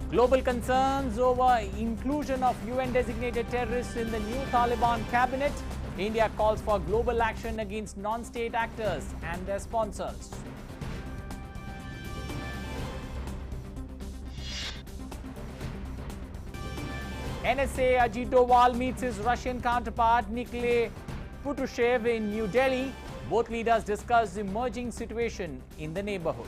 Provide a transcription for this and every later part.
Global concerns over inclusion of UN-designated terrorists in the new Taliban cabinet. India calls for global action against non-state actors and their sponsors. NSA Doval meets his Russian counterpart Nikolai Patrushev in New Delhi. Both leaders discussed the emerging situation in the neighborhood.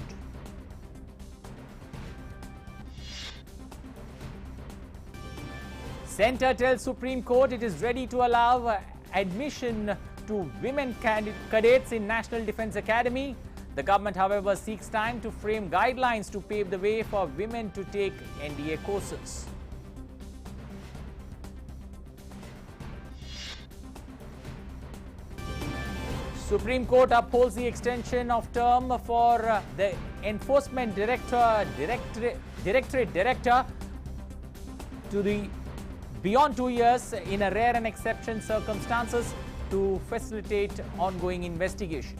Centre tells Supreme Court it is ready to allow admission to women cadets in National Defence Academy. The government, however, seeks time to frame guidelines to pave the way for women to take NDA courses. Supreme Court upholds the extension of term for the Enforcement Directorate Director to the beyond 2 years in a rare and exception circumstances to facilitate ongoing investigation.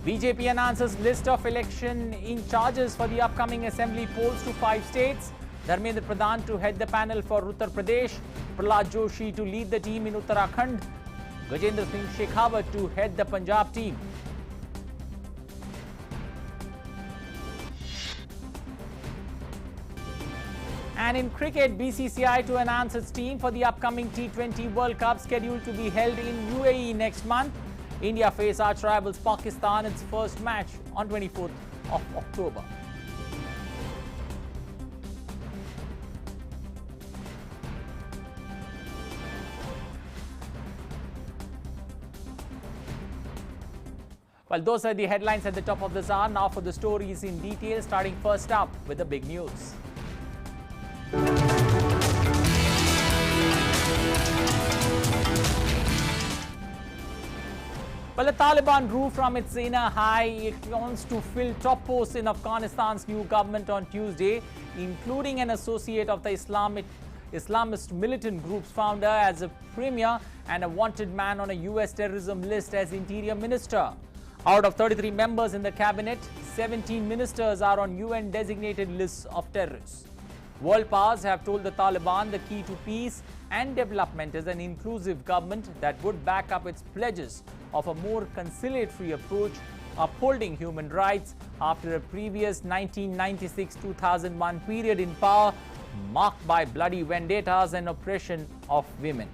BJP announces list of election in charges for the upcoming assembly polls to 5 states. Dharmendra Pradhan to head the panel for Uttar Pradesh, Prahlad Joshi to lead the team in Uttarakhand, Gajendra Singh Shekhawat to head the Punjab team. And in cricket, BCCI to announce its team for the upcoming T20 World Cup scheduled to be held in UAE next month. India face arch rivals Pakistan its first match on 24th of October. Well, those are the headlines at the top of this hour. Now for the stories in detail, starting first up with the big news. Well, the Taliban grew from its inner high echelons to fill top posts in Afghanistan's new government on Tuesday, including an associate of the Islamist militant group's founder as a premier and a wanted man on a US terrorism list as interior minister. Out of 33 members in the cabinet, 17 ministers are on UN-designated lists of terrorists. World powers have told the Taliban the key to peace and development is an inclusive government that would back up its pledges of a more conciliatory approach, upholding human rights after a previous 1996-2001 period in power marked by bloody vendettas and oppression of women.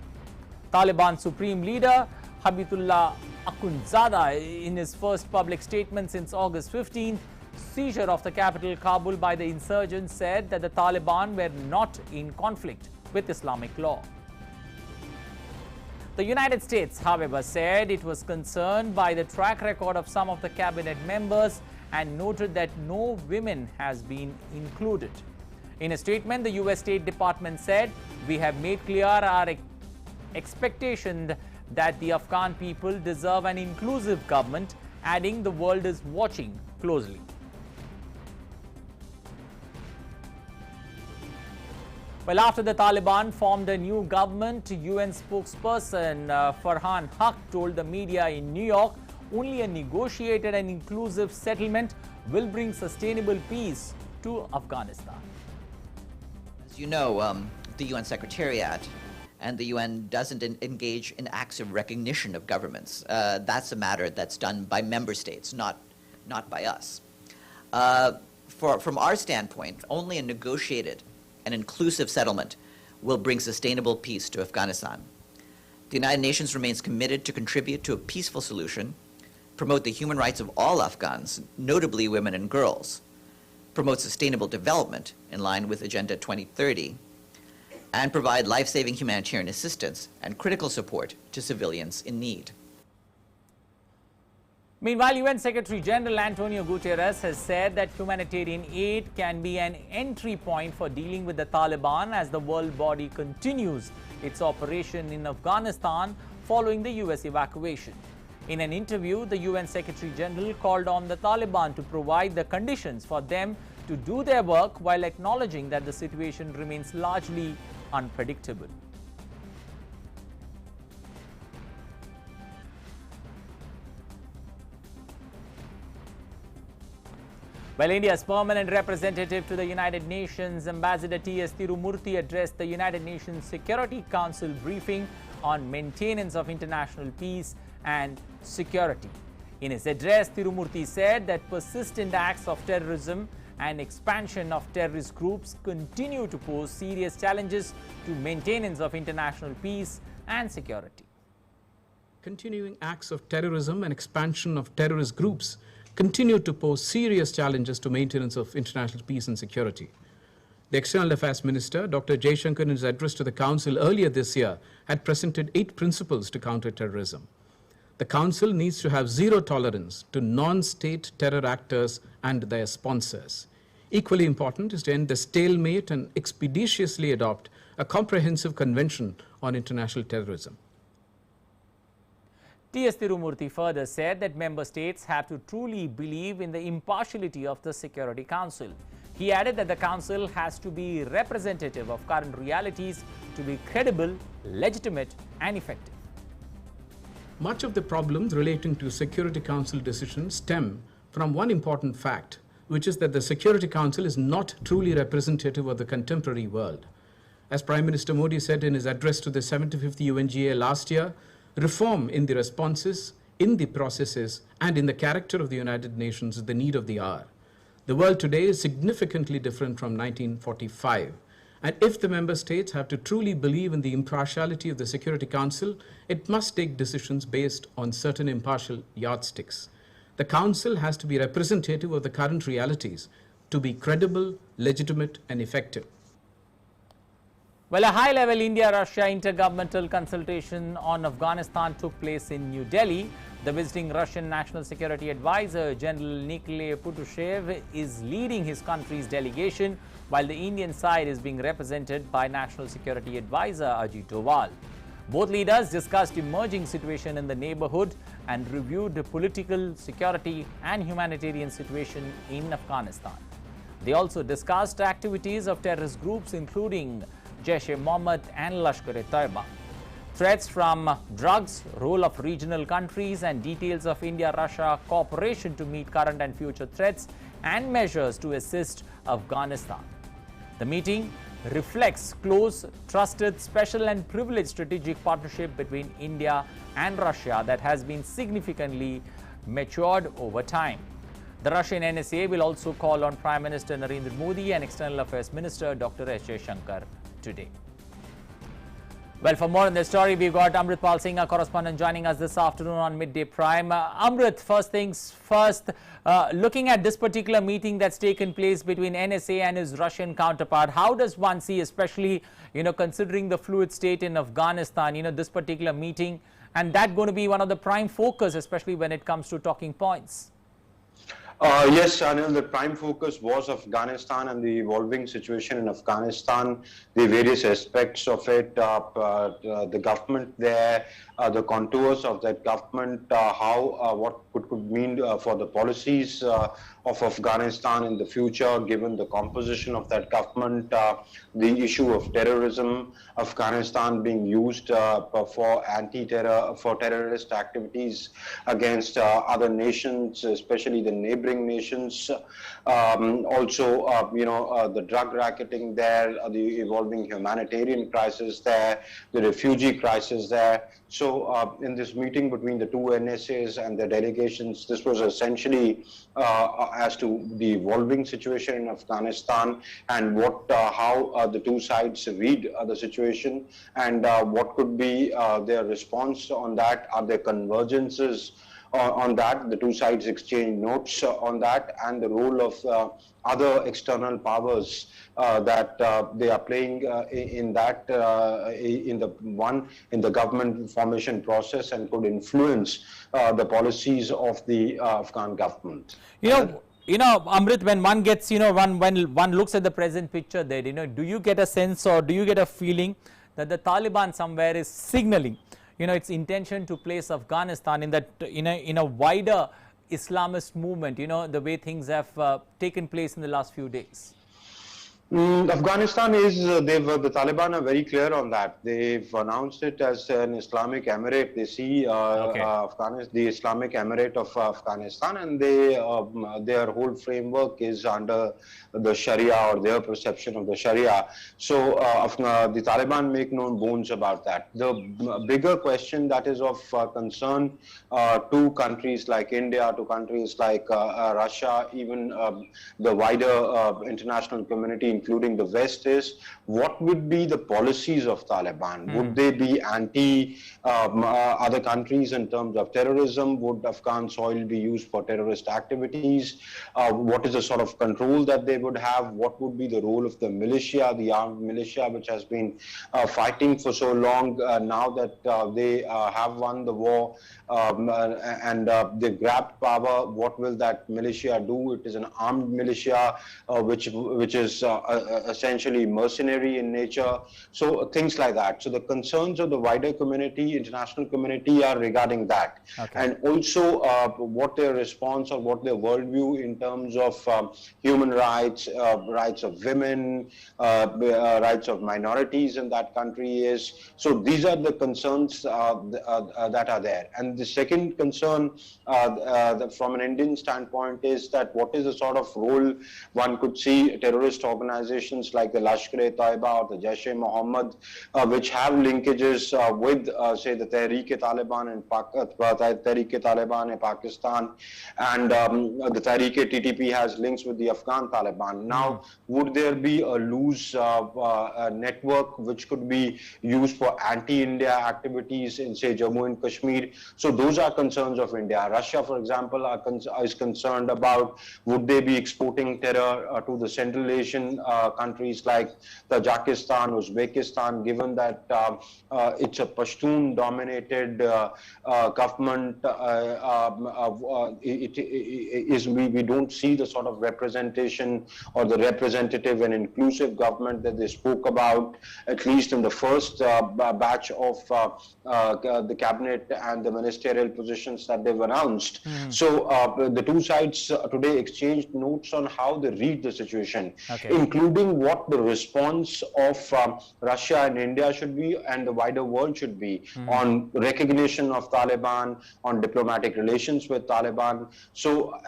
Taliban Supreme Leader Habibullah Akhundzada, in his first public statement since August 15th, seizure of the capital Kabul by the insurgents, said that the Taliban were not in conflict with Islamic law. The United States, however, said it was concerned by the track record of some of the cabinet members and noted that no women has been included. In a statement, the US State Department said, "We have made clear our expectation that the Afghan people deserve an inclusive government," adding the world is watching closely. Well, after the Taliban formed a new government, UN spokesperson Farhan Haq told the media in New York, only a negotiated and inclusive settlement will bring sustainable peace to Afghanistan. As you know, the UN Secretariat and the UN doesn't engage in acts of recognition of governments. That's a matter that's done by member states, not by us. From our standpoint, only a negotiated and inclusive settlement will bring sustainable peace to Afghanistan. The United Nations remains committed to contribute to a peaceful solution, promote the human rights of all Afghans, notably women and girls, promote sustainable development in line with Agenda 2030, and provide life-saving humanitarian assistance and critical support to civilians in need. Meanwhile, UN Secretary General Antonio Guterres has said that humanitarian aid can be an entry point for dealing with the Taliban as the world body continues its operation in Afghanistan following the US evacuation. In an interview, the UN Secretary General called on the Taliban to provide the conditions for them to do their work while acknowledging that the situation remains largely unpredictable. Well, India's permanent representative to the United Nations, Ambassador T.S. Tirumurthy, addressed the United Nations Security Council briefing on maintenance of international peace and security. In his address, Tirumurthy said that persistent acts of terrorism and expansion of terrorist groups continue to pose serious challenges to maintenance of international peace and security. Continuing acts of terrorism and expansion of terrorist groups continue to pose serious challenges to maintenance of international peace and security. The External Affairs Minister, Dr. Jaishankar, in his address to the Council earlier this year, had presented 8 principles to counter terrorism. The Council needs to have zero tolerance to non-state terror actors and their sponsors. Equally important is to end the stalemate and expeditiously adopt a comprehensive convention on international terrorism. T.S. Tirumurthy further said that member states have to truly believe in the impartiality of the Security Council. He added that the Council has to be representative of current realities to be credible, legitimate and effective. Much of the problems relating to Security Council decisions stem from one important fact, which is that the Security Council is not truly representative of the contemporary world. As Prime Minister Modi said in his address to the 75th UNGA last year, reform in the responses, in the processes, and in the character of the United Nations is the need of the hour. The world today is significantly different from 1945. And if the member states have to truly believe in the impartiality of the Security Council, it must take decisions based on certain impartial yardsticks. The Council has to be representative of the current realities to be credible, legitimate, and effective. Well, a high-level India-Russia intergovernmental consultation on Afghanistan took place in New Delhi. The visiting Russian National Security Advisor, General Nikolay Patrushev, is leading his country's delegation, while the Indian side is being represented by National Security Advisor Ajit Doval. Both leaders discussed emerging situation in the neighborhood and reviewed the political, security and humanitarian situation in Afghanistan. They also discussed activities of terrorist groups including Jaish-e-Mohammed and Lashkar-e-Taiba. Threats from drugs, role of regional countries and details of India-Russia cooperation to meet current and future threats and measures to assist Afghanistan. The meeting reflects close, trusted, special and privileged strategic partnership between India and Russia that has been significantly matured over time. The Russian NSA will also call on Prime Minister Narendra Modi and External Affairs Minister Dr. S. Jaishankar today. Well, for more on this story, we've got Amritpal Singh, our correspondent, joining us this afternoon on Midday Prime. Amrit, first things first, looking at this particular meeting that's taken place between NSA and his Russian counterpart, how does one see, especially, considering the fluid state in Afghanistan, this particular meeting, and that going to be one of the prime focus, especially when it comes to talking points? Yes, Anil, the prime focus was Afghanistan and the evolving situation in Afghanistan, the various aspects of it, the government there, the contours of that government, what could mean for the policies of Afghanistan in the future, given the composition of that government, the issue of terrorism, Afghanistan being used for terrorist activities against other nations, especially the neighboring nations. Also, the drug racketing there, the evolving humanitarian crisis there, the refugee crisis there. So in this meeting between the two NSAs and their delegations, this was essentially as to the evolving situation in Afghanistan and how the two sides read the situation and what could be their response on that. Are there convergences on that? The two sides exchange notes on that, and the role of other external powers that they are playing in the government formation process and could influence the policies of the Afghan government. Amrit, when one gets, when one looks at the present picture there, do you get a sense or do you get a feeling that the Taliban somewhere is signaling, its intention to place Afghanistan in that, in a wider Islamist movement, the way things have taken place in the last few days? Afghanistan is, the Taliban are very clear on that. They've announced it as an Islamic emirate. They see the Islamic emirate of Afghanistan, and their whole framework is under the Sharia, or their perception of the Sharia. So the Taliban make no bones about that. The bigger question that is of concern to countries like India, to countries like Russia, even the wider international community, including the West, is what would be the policies of Taliban? Would they be anti other countries in terms of terrorism? Would Afghan soil be used for terrorist activities? What is the sort of control that they would have? What would be the role of the militia, the armed militia, which has been fighting for so long? Now that they have won the war and they've grabbed power, what will that militia do? It is an armed militia which is essentially mercenary in nature. So things like that. So the concerns of the wider community, international community, are regarding that. And also what their response or what their worldview in terms of human rights, rights of women, rights of minorities in that country is. So these are the concerns that are there. And the second concern from an Indian standpoint is that what is the sort of role one could see terrorist organizations like the Lashkar-e-Taiba or the Jaish-e-Mohammed, which have linkages with, say, the Tehreek-e-Taliban in Pakistan, and the Tehreek-e-TTP has links with the Afghan Taliban. Now, would there be a loose network which could be used for anti-India activities in, say, Jammu and Kashmir? So those are concerns of India. Russia, for example, is concerned about would they be exporting terror to the Central Asian countries like Tajikistan, Uzbekistan, given that it's a Pashtun-dominated government. We don't see the sort of representation or the representative and inclusive government that they spoke about, at least in the first batch of the cabinet and the ministerial positions that they've announced. So the two sides today exchanged notes on how they read the situation, including what the response of Russia and India should be and the wider world should be on recognition of Taliban, on diplomatic relations with Taliban. So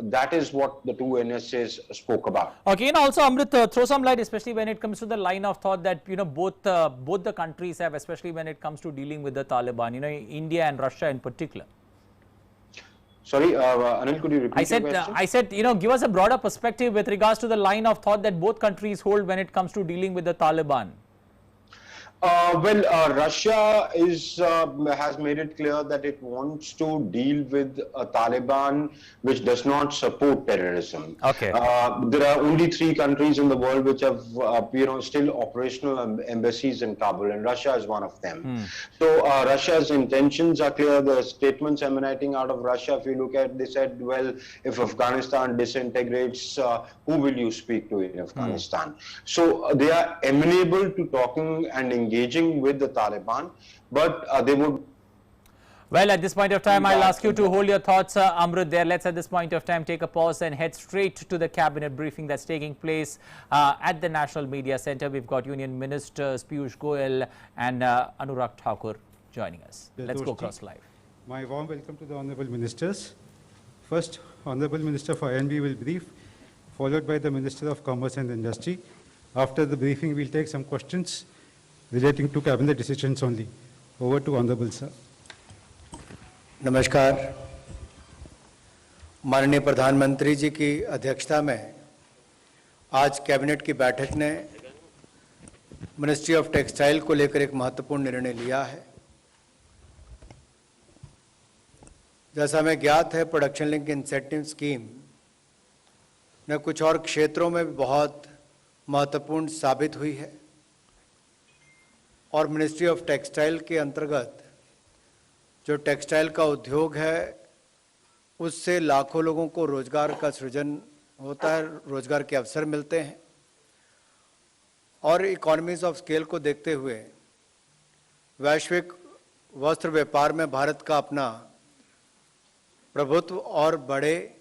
that is what the two NSAs spoke about. Okay, and also Amrit, throw some light, especially when it comes to the line of thought that both the countries have, especially when it comes to dealing with the Taliban. India and Russia in particular. Sorry, Anil, could you repeat your question? I said, give us a broader perspective with regards to the line of thought that both countries hold when it comes to dealing with the Taliban. Russia has made it clear that it wants to deal with a Taliban which does not support terrorism. There are only 3 countries in the world which have, still operational embassies in Kabul, and Russia is one of them. So Russia's intentions are clear. The statements emanating out of Russia, if you look at, they said, well, if Afghanistan disintegrates, who will you speak to in Afghanistan? So they are amenable to talking and engaging with the Taliban, but they would... Well, at this point of time, I'll ask you to hold your thoughts, Amrit, there. Let's at this point of time take a pause and head straight to the cabinet briefing that's taking place at the National Media Centre. We've got Union Ministers Piyush Goyal and Anurag Thakur joining us. Let's go across live. My warm welcome to the Honourable Ministers. First, Honourable Minister for INB will brief, followed by the Minister of Commerce and Industry. After the briefing, we'll take some questions relating to cabinet decisions only. Over to Honourable Sir. नमस्कार, माननीय प्रधानमंत्री जी की अध्यक्षता में आज cabinet की बैठक ने मिनिस्ट्री ऑफ टेक्सटाइल को लेकर एक महत्वपूर्ण निर्णय लिया है। जैसा हमें ज्ञात है, प्रोडक्शन लिंक इंसेंटिव स्कीम ने कुछ और क्षेत्रों में भी बहुत महत्वपूर्ण साबित हुई है और मिनिस्ट्री ऑफ टेक्सटाइल के अंतर्गत जो टेक्सटाइल का उद्योग है उससे लाखों लोगों को रोजगार का सृजन होता है, रोजगार के अवसर मिलते हैं और इकोनॉमीज ऑफ स्केल को देखते हुए वैश्विक वस्त्र व्यापार में भारत का अपना प्रभुत्व और बढ़े,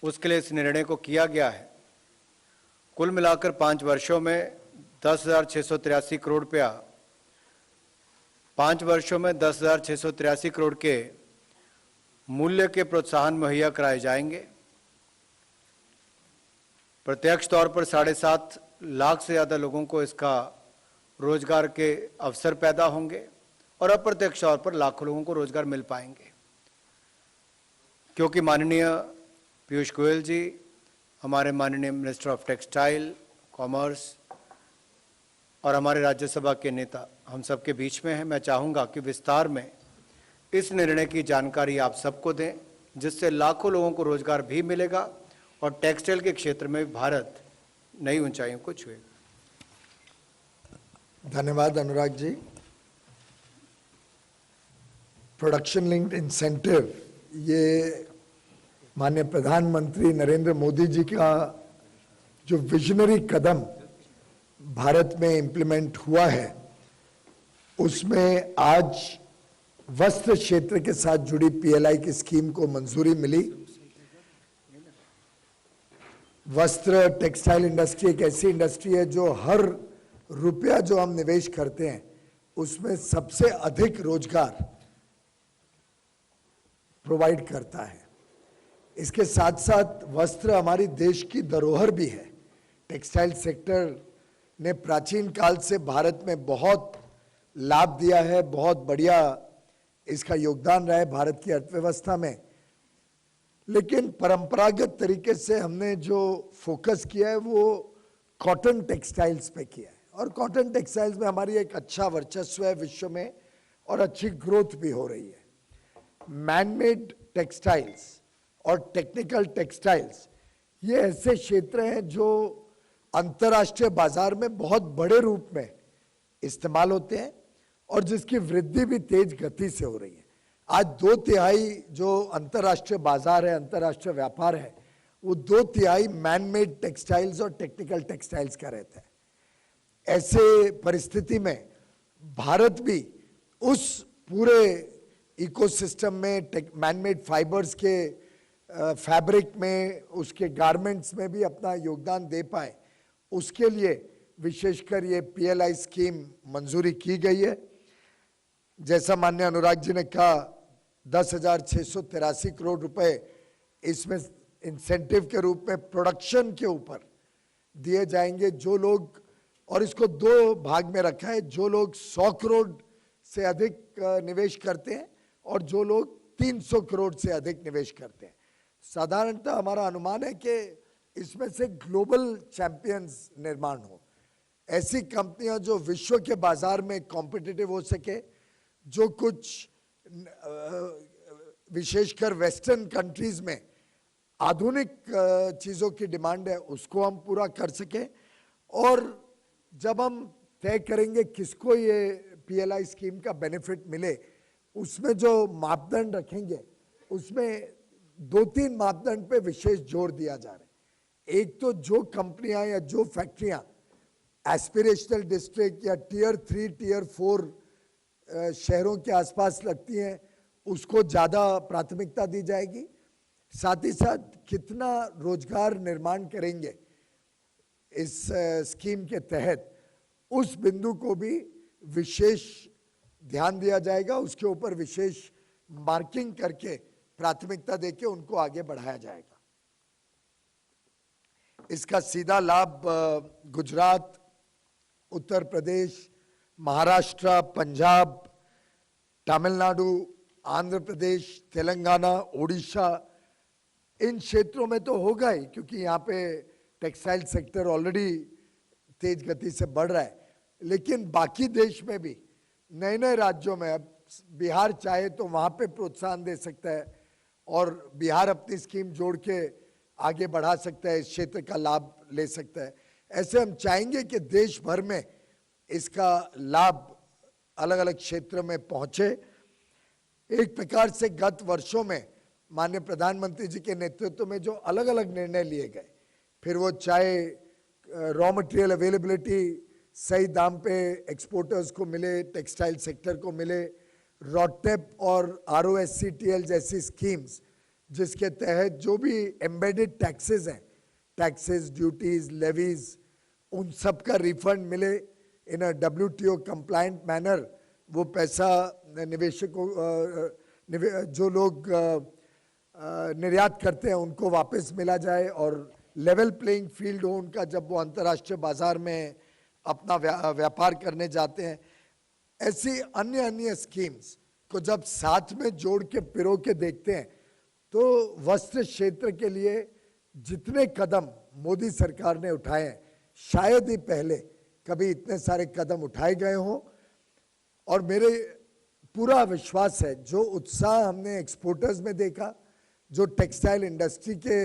उसके लिए इस निर्णय को किया गया है। कुल मिलाकर 5 वर्षों में 10,683 करोड़ रुपया 5 वर्षों में 10,683 करोड़ के मूल्य के प्रोत्साहन मुहैया कराए जाएंगे। प्रत्यक्ष तौर पर 7.5 लाख से ज़्यादा लोगों को इसका रोजगार के अवसर पैदा होंगे और अप्रत्यक्ष तौर पर लाखों लोगों को रोजगार मिल पाएंगे, क्योंकि माननीय पीयूष गोयल जी, हमारे माननीय मिनिस्टर ऑफ टेक्सटाइल, कॉमर्स और हमारे राज्यसभा के नेता हम सबके बीच में हैं। मैं चाहूँगा कि विस्तार में इस निर्णय की जानकारी आप सबको दें, जिससे लाखों लोगों को रोजगार भी मिलेगा और टेक्सटाइल के क्षेत्र में भारत नई ऊंचाइयों को छुएगा। धन्यवाद Anurag ji. Production linked incentive, ये माननीय प्रधानमंत्री नरेंद्र मोदी जी का जो विजनरी कदम भारत में इम्प्लीमेंट हुआ है, उसमें आज वस्त्र क्षेत्र के साथ जुड़ी पीएलआई की स्कीम को मंजूरी मिली। वस्त्र टेक्सटाइल इंडस्ट्री एक ऐसी इंडस्ट्री है जो हर रुपया जो हम निवेश करते हैं उसमें सबसे अधिक रोजगार प्रोवाइड करता है। इसके साथ साथ वस्त्र हमारी देश की धरोहर भी है। टेक्सटाइल सेक्टर ने प्राचीन काल से भारत में बहुत लाभ दिया है, बहुत बढ़िया इसका योगदान रहा है भारत की अर्थव्यवस्था में। लेकिन परंपरागत तरीके से हमने जो फोकस किया है वो कॉटन टेक्सटाइल्स पे किया है, और कॉटन टेक्सटाइल्स में हमारी एक अच्छा वर्चस्व है विश्व में और अच्छी ग्रोथ भी हो रही है। मैनमेड टेक्सटाइल्स और टेक्निकल टेक्सटाइल्स ये ऐसे क्षेत्र हैं जो अंतर्राष्ट्रीय बाजार में बहुत बड़े रूप में इस्तेमाल होते हैं और जिसकी वृद्धि भी तेज गति से हो रही है। आज 2/3 जो अंतर्राष्ट्रीय बाजार है, अंतर्राष्ट्रीय व्यापार है, वो 2/3 मैनमेड टेक्सटाइल्स और टेक्निकल टेक्सटाइल्स का रहता है। ऐसे परिस्थिति में भारत भी उस पूरे इकोसिस्टम में मैनमेड फाइबर्स के फैब्रिक में, उसके गारमेंट्स में भी अपना योगदान दे पाए, उसके लिए विशेषकर ये पीएलआई स्कीम मंजूरी की गई है। जैसा माननीय अनुराग जी ने कहा, 10,683 करोड़ रुपए इसमें इंसेंटिव के रूप में प्रोडक्शन के ऊपर दिए जाएंगे। जो लोग, और इसको 2 भाग में रखा है, जो लोग 100 करोड़ से अधिक निवेश करते हैं और जो लोग 300 करोड़ से अधिक निवेश करते हैं। साधारणतः हमारा अनुमान है कि इसमें से ग्लोबल चैंपियंस निर्माण हो, ऐसी कंपनियां जो विश्व के बाजार में कॉम्पिटिटिव हो सके, जो कुछ विशेषकर वेस्टर्न कंट्रीज में आधुनिक चीज़ों की डिमांड है उसको हम पूरा कर सके। और जब हम तय करेंगे किसको ये पीएलआई स्कीम का बेनिफिट मिले, उसमें जो मापदंड रखेंगे उसमें 2-3 मापदंड पे विशेष जोर दिया जा रहा है। एक तो जो कंपनियां या जो फैक्ट्रियां एस्पिरेशनल डिस्ट्रिक्ट या टियर 3, टियर 4 शहरों के आसपास लगती हैं, उसको ज़्यादा प्राथमिकता दी जाएगी। साथ ही साथ कितना रोजगार निर्माण करेंगे इस स्कीम के तहत, उस बिंदु को भी विशेष ध्यान दिया जाएगा। उसके ऊपर विशेष मार्किंग करके प्राथमिकता देके उनको आगे बढ़ाया जाएगा। इसका सीधा लाभ गुजरात, उत्तर प्रदेश, महाराष्ट्र, पंजाब, तमिलनाडु, आंध्र प्रदेश, तेलंगाना, ओडिशा, इन क्षेत्रों में तो होगा ही, क्योंकि यहाँ पे टेक्सटाइल सेक्टर ऑलरेडी तेज गति से बढ़ रहा है। लेकिन बाकी देश में भी नए नए राज्यों में, अब बिहार चाहे तो वहाँ पे प्रोत्साहन दे सकता है और बिहार अपनी स्कीम जोड़ के आगे बढ़ा सकता है, इस क्षेत्र का लाभ ले सकता है। ऐसे हम चाहेंगे कि देश भर में इसका लाभ अलग अलग क्षेत्र में पहुंचे। एक प्रकार से गत वर्षों में माननीय प्रधानमंत्री जी के नेतृत्व में जो अलग अलग निर्णय लिए गए, फिर वो चाहे रॉ मटेरियल अवेलेबिलिटी सही दाम पे एक्सपोर्टर्स को मिले, टेक्सटाइल सेक्टर को मिले, रॉटेप और ROSCTL जैसी स्कीम्स जिसके तहत जो भी एम्बेडेड टैक्सेस हैं टैक्सेस, ड्यूटीज, लेवीज, उन सब का रिफंड मिले इन अ WTO कंप्लायंट मैनर, वो पैसा निवेशकों जो लोग निर्यात करते हैं उनको वापस मिला जाए और लेवल प्लेइंग फील्ड हो उनका जब वो अंतर्राष्ट्रीय बाजार में अपना व्यापार करने जाते हैं। ऐसी अन्य अन्य स्कीम्स को जब साथ में जोड़ के पिरो के देखते हैं तो वस्त्र क्षेत्र के लिए जितने कदम मोदी सरकार ने उठाए हैं शायद ही पहले कभी इतने सारे कदम उठाए गए हों। और मेरे पूरा विश्वास है जो उत्साह हमने एक्सपोर्टर्स में देखा, जो टेक्सटाइल इंडस्ट्री के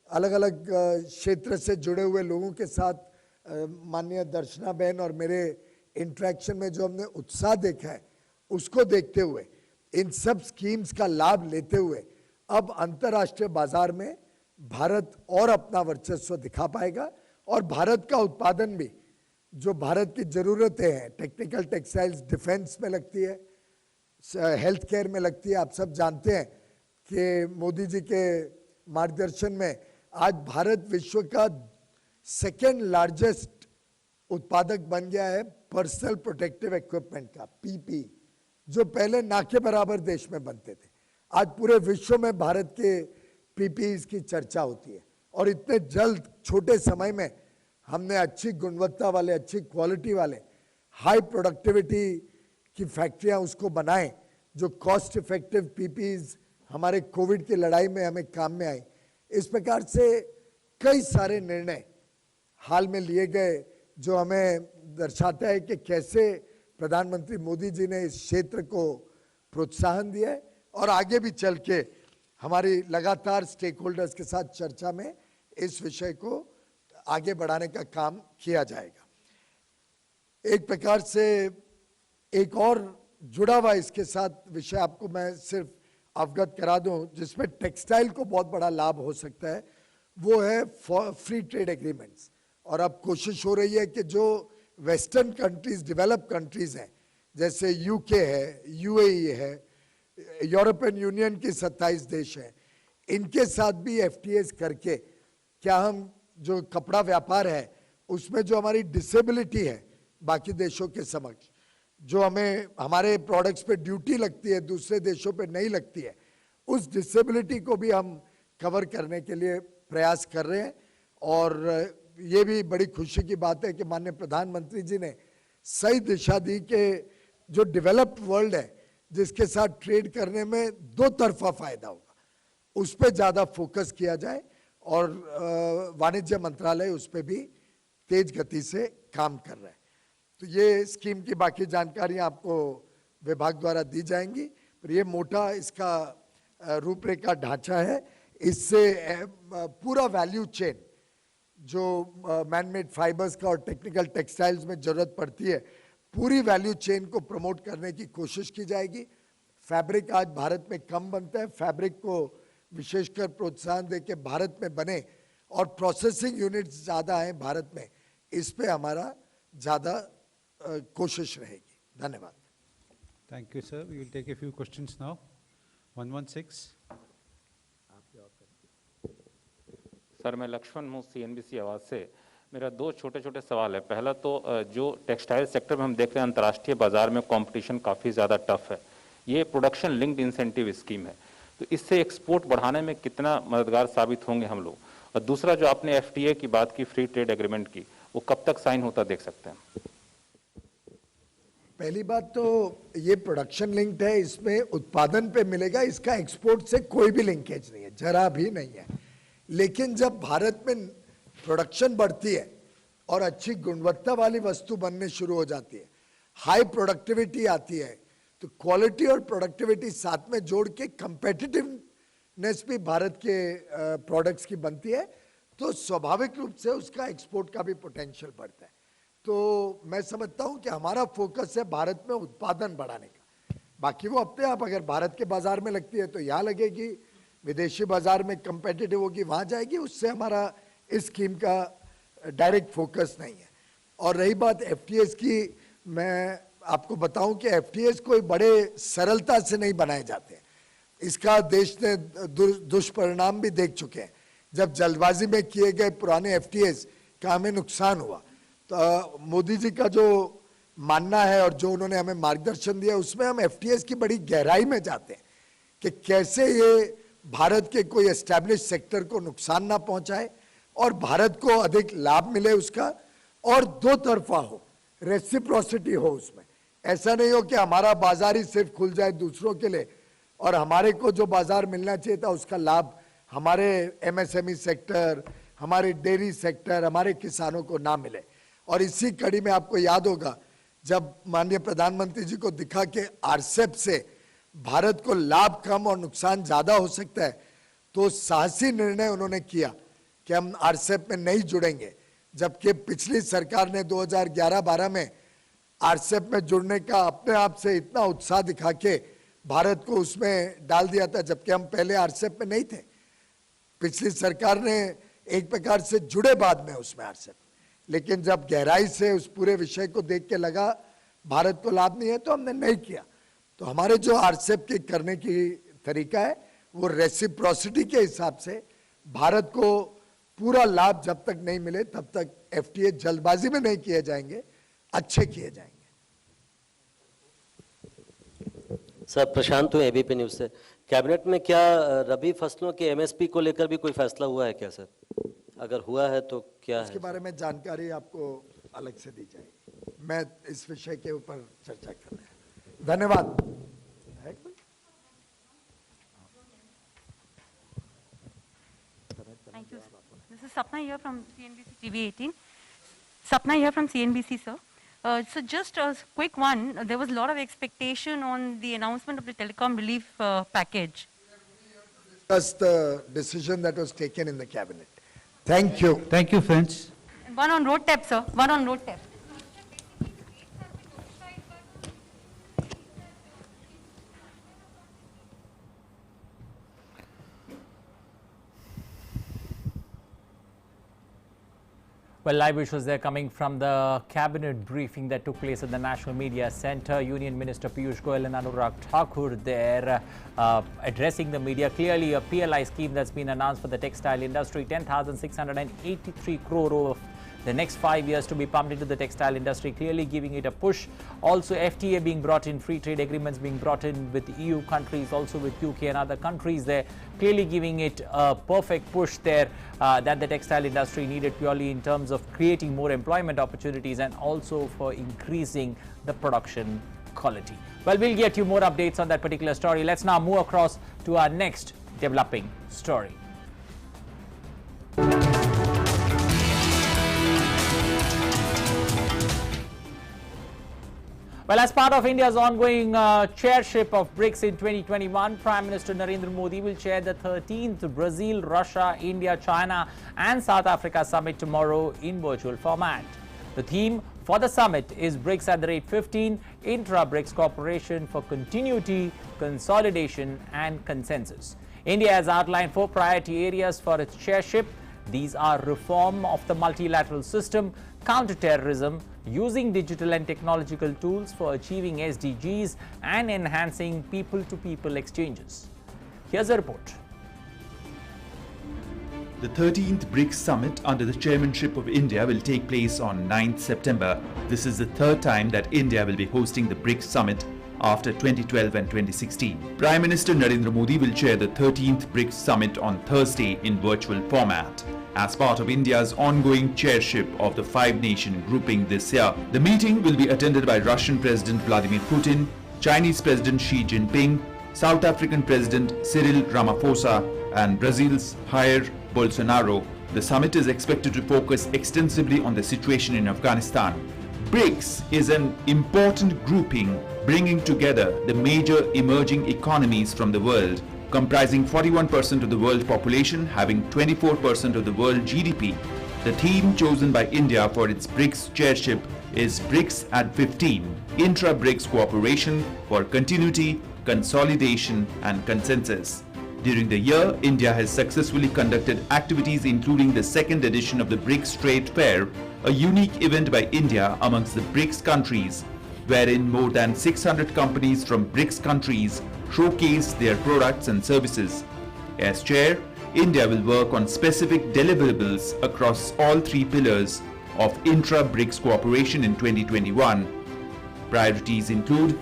अलग अलग क्षेत्र से जुड़े हुए लोगों के साथ माननीय दर्शना बहन और मेरे इंटरेक्शन में जो हमने उत्साह देखा है, उसको देखते हुए इन सब स्कीम्स का लाभ लेते हुए अब अंतर्राष्ट्रीय बाजार में भारत और अपना वर्चस्व दिखा पाएगा और भारत का उत्पादन भी जो भारत की ज़रूरतें हैं, टेक्निकल टेक्सटाइल्स डिफेंस में लगती है, हेल्थ केयर में लगती है। आप सब जानते हैं कि मोदी जी के मार्गदर्शन में आज भारत विश्व का सेकेंड लार्जेस्ट उत्पादक बन गया है पर्सनल प्रोटेक्टिव इक्विपमेंट का, PP, जो पहले ना के बराबर देश में बनते थे। आज पूरे विश्व में भारत के PPEs की चर्चा होती है और इतने जल्द छोटे समय में हमने अच्छी गुणवत्ता वाले, अच्छी क्वालिटी वाले, हाई प्रोडक्टिविटी की फैक्ट्रियां उसको बनाएं जो कॉस्ट इफेक्टिव PPEs हमारे कोविड की लड़ाई में हमें काम में आई। इस प्रकार से कई सारे निर्णय हाल में लिए गए जो हमें दर्शाता है कि कैसे प्रधानमंत्री मोदी जी ने इस क्षेत्र को प्रोत्साहन दिया है और आगे भी चल के हमारी लगातार स्टेक होल्डर्स के साथ चर्चा में इस विषय को आगे बढ़ाने का काम किया जाएगा। एक प्रकार से एक और जुड़ा हुआ इसके साथ विषय आपको मैं सिर्फ अवगत करा दूं जिसमें टेक्सटाइल को बहुत बड़ा लाभ हो सकता है, वो है फ्री ट्रेड एग्रीमेंट्स। और अब कोशिश हो रही है कि जो वेस्टर्न कंट्रीज, डेवलप कंट्रीज हैं, जैसे UK है, UAE है, यूरोपियन यूनियन के 27 देश हैं, इनके साथ भी FTAs करके क्या हम जो कपड़ा व्यापार है उसमें जो हमारी डिसेबिलिटी है बाकी देशों के समक्ष, जो हमें हमारे प्रोडक्ट्स पे ड्यूटी लगती है दूसरे देशों पे नहीं लगती है, उस डिसेबिलिटी को भी हम कवर करने के लिए प्रयास कर रहे हैं। और ये भी बड़ी खुशी की बात है कि माननीय प्रधानमंत्री जी ने सही दिशा दी कि जो डेवलप्ड वर्ल्ड है जिसके साथ ट्रेड करने में दो तरफा फायदा होगा, उस पर ज़्यादा फोकस किया जाए और वाणिज्य मंत्रालय उस पर भी तेज गति से काम कर रहा है। तो ये स्कीम की बाकी जानकारियां आपको विभाग द्वारा दी जाएंगी, पर ये मोटा इसका रूपरेखा ढांचा है। इससे पूरा वैल्यू चेन जो मैनमेड फाइबर्स का और टेक्निकल टेक्सटाइल्स में ज़रूरत पड़ती है, पूरी वैल्यू चेन को प्रमोट करने की कोशिश की जाएगी। फैब्रिक आज भारत में कम बनता है, फैब्रिक को विशेषकर प्रोत्साहन देके भारत में बने और प्रोसेसिंग यूनिट्स ज़्यादा हैं भारत में, इस पे हमारा ज़्यादा कोशिश रहेगी। धन्यवाद। Thank you sir. We will take a few questions now. 116। Sir मैं लक्ष्मण हूँ CNBC आवाज़ से। मेरा दो छोटे छोटे सवाल है। पहला तो जो टेक्सटाइल सेक्टर में हम देख रहे हैं अंतर्राष्ट्रीय बाजार में कंपटीशन काफ़ी ज़्यादा टफ है, ये प्रोडक्शन लिंक्ड इंसेंटिव स्कीम है, तो इससे एक्सपोर्ट बढ़ाने में कितना मददगार साबित होंगे हम लोग? और दूसरा जो आपने FTA की बात की, फ्री ट्रेड एग्रीमेंट की, वो कब तक साइन होता देख सकते हैं? पहली बात तो ये प्रोडक्शन लिंक्ड है, इसमें उत्पादन पे मिलेगा, इसका एक्सपोर्ट से कोई भी लिंकेज नहीं है, जरा भी नहीं है। लेकिन जब भारत में प्रोडक्शन बढ़ती है और अच्छी गुणवत्ता वाली वस्तु बनने शुरू हो जाती है, हाई प्रोडक्टिविटी आती है, तो क्वालिटी और प्रोडक्टिविटी साथ में जोड़ के कंपेटिटिवनेस भी भारत के प्रोडक्ट्स की बनती है, तो स्वाभाविक रूप से उसका एक्सपोर्ट का भी पोटेंशियल बढ़ता है। तो मैं समझता हूं कि हमारा फोकस है भारत में उत्पादन बढ़ाने का। बाकी वो अपने आप अगर भारत के बाजार में लगती है तो यहाँ लगेगी, विदेशी बाजार में कंपेटिटिव होगी वहाँ जाएगी, उससे हमारा इस स्कीम का डायरेक्ट फोकस नहीं है। और रही बात FTAs की, मैं आपको बताऊं कि FTAs कोई बड़े सरलता से नहीं बनाए जाते, इसका देश ने दुष्परिणाम भी देख चुके हैं। जब जल्दबाजी में किए गए पुराने FTAs का हमें नुकसान हुआ। तो मोदी जी का जो मानना है और जो उन्होंने हमें मार्गदर्शन दिया उसमें हम FTAs की बड़ी गहराई में जाते हैं कि कैसे ये भारत के कोई एस्टैब्लिश सेक्टर को नुकसान ना पहुंचाए और भारत को अधिक लाभ मिले उसका, और दो तरफा हो, रेसिप्रोसिटी हो उसमें। ऐसा नहीं हो कि हमारा बाजार ही सिर्फ खुल जाए दूसरों के लिए और हमारे को जो बाजार मिलना चाहिए था उसका लाभ हमारे MSME सेक्टर, हमारे डेयरी सेक्टर, हमारे किसानों को ना मिले। और इसी कड़ी में आपको याद होगा जब माननीय प्रधानमंत्री जी को दिखा कि RCEP से भारत को लाभ कम और नुकसान ज्यादा हो सकता है, तो साहसी निर्णय उन्होंने किया कि हम RCEP में नहीं जुड़ेंगे, जबकि पिछली सरकार ने 2011-12 में RCEP में जुड़ने का अपने आप से इतना उत्साह दिखा के भारत को उसमें डाल दिया था, जबकि हम पहले RCEP में नहीं थे। पिछली सरकार ने एक प्रकार से जुड़े बाद में उसमें RCEP, लेकिन जब गहराई से उस पूरे विषय को देख के लगा भारत को लाभ नहीं है तो हमने नहीं किया। तो हमारे जो RCEP के करने की तरीका है वो रेसिप्रोसिटी के हिसाब से, भारत को पूरा लाभ जब तक नहीं मिले तब तक FTA जल्दबाजी में नहीं किए जाएंगे, अच्छे किए जाएंगे। सर प्रशांत हूँ ABP न्यूज से। कैबिनेट में क्या रबी फसलों के MSP को लेकर भी कोई फैसला हुआ है क्या सर? अगर हुआ है तो क्या है? इसके बारे में जानकारी आपको अलग से दी जाएगी, मैं इस विषय के ऊपर चर्चा कर रहे हैं। धन्यवाद। Thank you. This is Sapna here from CNBC TV 18. Sapna here from CNBC, sir. So just a quick one, there was a lot of expectation on the announcement of the telecom relief package. That's the decision that was taken in the cabinet. Thank you. Thank you, friends. And one on road tax, sir. One on road tax. Well, live visuals there coming from the cabinet briefing that took place at the National Media Centre. Union Minister Piyush Goyal and Anurag Thakur there addressing the media. Clearly a PLI scheme that's been announced for the textile industry, 10,683 crore over the next 5 years to be pumped into the textile industry, clearly giving it a push. Also FTA being brought in, free trade agreements being brought in with EU countries, also with UK and other countries there, clearly giving it a perfect push there that the textile industry needed, purely in terms of creating more employment opportunities and also for increasing the production quality. Well, we'll get you more updates on that particular story. Let's now move across to our next developing story. Well, as part of India's ongoing chairship of BRICS in 2021, Prime Minister Narendra Modi will chair the 13th Brazil, Russia, India, China and South Africa summit tomorrow in virtual format. The theme for the summit is BRICS at the rate 15, intra-BRICS cooperation for continuity, consolidation and consensus. India has outlined 4 priority areas for its chairship. These are reform of the multilateral system, counter-terrorism, using digital and technological tools for achieving SDGs and enhancing people-to-people exchanges. Here's a report. The 13th BRICS Summit under the chairmanship of India will take place on 9th September. This is the 3rd time that India will be hosting the BRICS Summit after 2012 and 2016. Prime Minister Narendra Modi will chair the 13th BRICS Summit on Thursday in virtual format. As part of India's ongoing chairship of the 5-nation grouping this year, the meeting will be attended by Russian President Vladimir Putin, Chinese President Xi Jinping, South African President Cyril Ramaphosa and Brazil's Jair Bolsonaro. The summit is expected to focus extensively on the situation in Afghanistan. BRICS is an important grouping bringing together the major emerging economies from the world, comprising 41% of the world population, having 24% of the world GDP. The theme chosen by India for its BRICS chairship is BRICS at 15, intra-BRICS cooperation for continuity, consolidation and consensus. During the year, India has successfully conducted activities including the 2nd edition of the BRICS Trade Fair, a unique event by India amongst the BRICS countries, wherein more than 600 companies from BRICS countries showcase their products and services. As chair, India will work on specific deliverables across all three pillars of intra-BRICS cooperation in 2021. Priorities include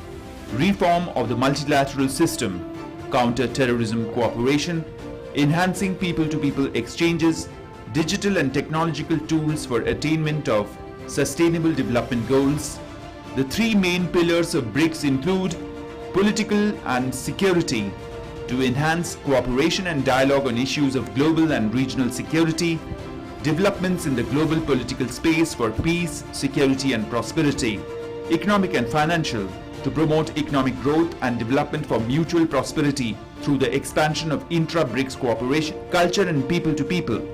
reform of the multilateral system, counter-terrorism cooperation, enhancing people-to-people exchanges, digital and technological tools for attainment of sustainable development goals. The three main pillars of BRICS include political and security, to enhance cooperation and dialogue on issues of global and regional security, developments in the global political space for peace, security and prosperity, economic and financial, to promote economic growth and development for mutual prosperity through the expansion of intra-BRICS cooperation, culture and people-to-people,